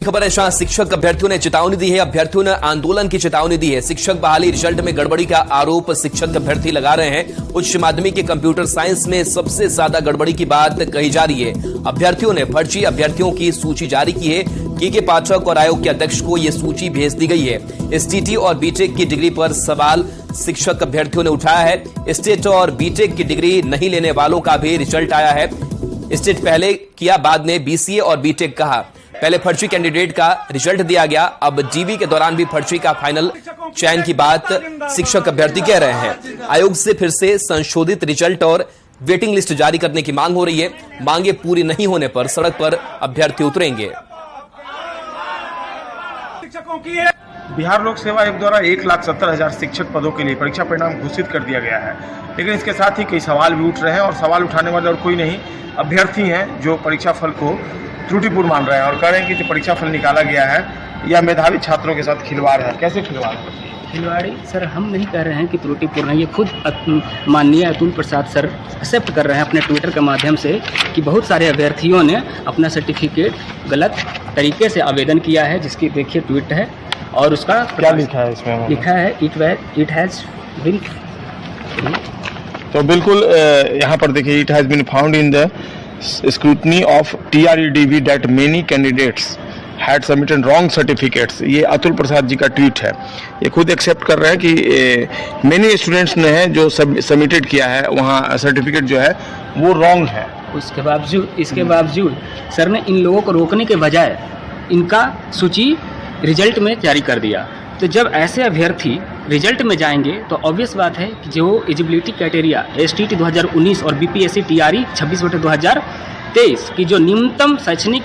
खबर है, जहां शिक्षक अभ्यर्थियों ने चेतावनी दी है। अभ्यर्थियों ने आंदोलन की चेतावनी दी है। शिक्षक बहाली रिजल्ट में गड़बड़ी का आरोप शिक्षक अभ्यर्थी लगा रहे हैं। उच्च माध्यमिक के कंप्यूटर साइंस में सबसे ज्यादा गड़बड़ी की बात कही जा रही है। अभ्यर्थियों ने फर्जी अभ्यर्थियों की सूची जारी की है। के पाठक और आयोग के अध्यक्ष को यह सूची भेज दी गई है। एसटीटी और बीटेक की डिग्री पर सवाल शिक्षक अभ्यर्थियों ने उठाया है। स्टेट और बीटेक की डिग्री नहीं लेने वालों का भी रिजल्ट आया है। स्टेट पहले किया, बाद में बीसीए और बीटेक कहा। पहले फर्जी कैंडिडेट का रिजल्ट दिया गया, अब जीवी के दौरान भी फर्जी का फाइनल चयन की बात शिक्षक अभ्यर्थी कह रहे हैं। आयोग से फिर से संशोधित रिजल्ट और वेटिंग लिस्ट जारी करने की मांग हो रही है। मांगे पूरी नहीं होने पर सड़क पर अभ्यर्थी उतरेंगे। बिहार लोक सेवा आयोग द्वारा 1,70,000 शिक्षक पदों के लिए परीक्षा परिणाम घोषित कर दिया गया है, लेकिन इसके साथ ही कई सवाल भी उठ रहे हैं और सवाल उठाने वाले और कोई नहीं, अभ्यर्थी हैं जो परीक्षा फल को त्रुटिपूर्ण मान रहे हैं और कह रहे हैं कि जो परीक्षा फल निकाला गया है यह मेधावी छात्रों के साथ खिलवाड़ है। कैसे खिलवाड़ है? खिलवाड़ी सर, हम नहीं कह रहे हैं कि त्रुटिपूर्ण है। ये खुद माननीय अतुल प्रसाद सर एक्सेप्ट कर रहे हैं अपने ट्विटर के माध्यम से कि बहुत सारे अभ्यर्थियों ने अपना सर्टिफिकेट गलत तरीके से आवेदन किया है, जिसकी देखिए ट्वीट है और उसका क्या लिखा है इसमें? लिखा है इट हैज़ बीन। तो बिल्कुल यहाँ पर देखिए, it has been found in the scrutiny of TREDV that many candidates had submitted wrong certificates। ये अतुल प्रसाद जी का ट्वीट है। ये खुद एक्सेप्ट कर रहे हैं कि मेनी स्टूडेंट्स ने है जो सबमिटेड किया है, वहाँ सर्टिफिकेट जो है वो रॉन्ग है। इसके बावजूद सर ने इन लोगों को रोकने के बजाय इनका सूची रिजल्ट में जारी कर दिया। तो जब ऐसे अभ्यर्थी रिजल्ट में जाएंगे तो ऑब्वियस बात है कि जो एलिजिबिलिटी क्राइटेरिया STT 2019 और BPSC TRE 26/2023 की जो न्यूनतम शैक्षणिक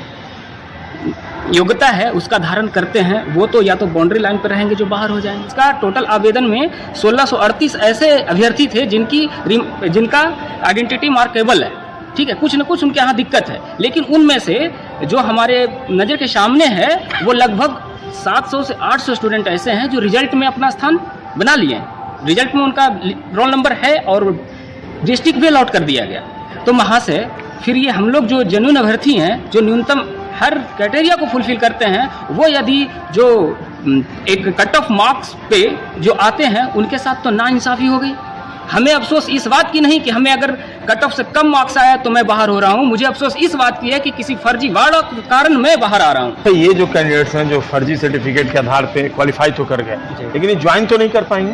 योग्यता है उसका धारण करते हैं, वो तो या तो बाउंड्री लाइन पर रहेंगे जो बाहर हो जाएंगे। इसका टोटल आवेदन में 1638 ऐसे अभ्यर्थी थे जिनका आइडेंटिटी मार्केबल है, ठीक है, कुछ न कुछ उनके यहाँ दिक्कत है, लेकिन उनमें से जो हमारे नज़र के सामने है वो लगभग 700 से 800 स्टूडेंट ऐसे हैं जो रिजल्ट में अपना स्थान बना लिए हैं। रिजल्ट में उनका रोल नंबर है और डिस्ट्रिक्ट भी अलॉट कर दिया गया। तो वहाँ से फिर ये हम लोग जो जेन्युइन अभ्यर्थी हैं, जो न्यूनतम हर क्राइटेरिया को फुलफिल करते हैं, वो यदि जो एक कट ऑफ मार्क्स पे जो आते हैं उनके साथ तो नाइंसाफ़ी हो गई। हमें अफसोस इस बात की नहीं कि हमें अगर कट ऑफ से कम मार्क्स आया तो मैं बाहर हो रहा हूँ, मुझे अफसोस इस बात की है कि किसी फर्जी वाड़ा के कारण मैं बाहर आ रहा हूँ। तो ये जो कैंडिडेट्स हैं जो फर्जी सर्टिफिकेट के आधार पे क्वालिफाई तो कर गए, लेकिन ये ज्वाइन तो नहीं कर पाएंगे।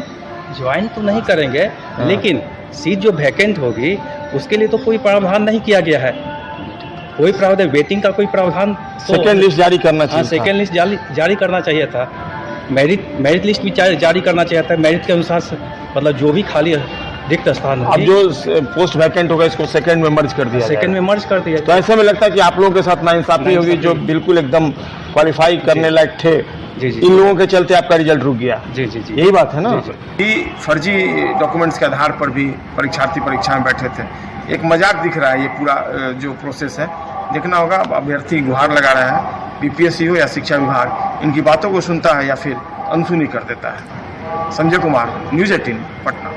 ज्वाइन तो नहीं करेंगे, लेकिन सीट जो वैकेंट होगी उसके लिए तो कोई प्रावधान नहीं किया गया है। कोई प्रावधान, वेटिंग का कोई प्रावधान तो सेकेंड लिस्ट जारी करना चाहिए। सेकेंड लिस्ट जारी करना चाहिए था। मेरिट लिस्ट भी जारी करना चाहिए था। मेरिट के अनुसार मतलब जो भी खाली रिक्त स्थान अब जो पोस्ट वैकेंट होगा इसको सेकंड में मर्ज कर दिया। सेकंड में मर्ज कर दिया। तो ऐसे में लगता है कि आप लोगों के साथ नाइंसाफी होगी, जो बिल्कुल एकदम क्वालिफाई करने लायक थे, इन लोगों के चलते आपका रिजल्ट रुक गया। जी, यही बात है ना। फर्जी डॉक्यूमेंट्स के आधार पर भी परीक्षार्थी परीक्षा में बैठे थे। एक मजाक दिख रहा है ये पूरा जो प्रोसेस है। देखना होगा, अभ्यर्थी गुहार लगा रहा है, BPSC हो या शिक्षा विभाग इनकी बातों को सुनता है या फिर अनसुनी कर देता है। संजय कुमार, न्यूज़ 18 पटना।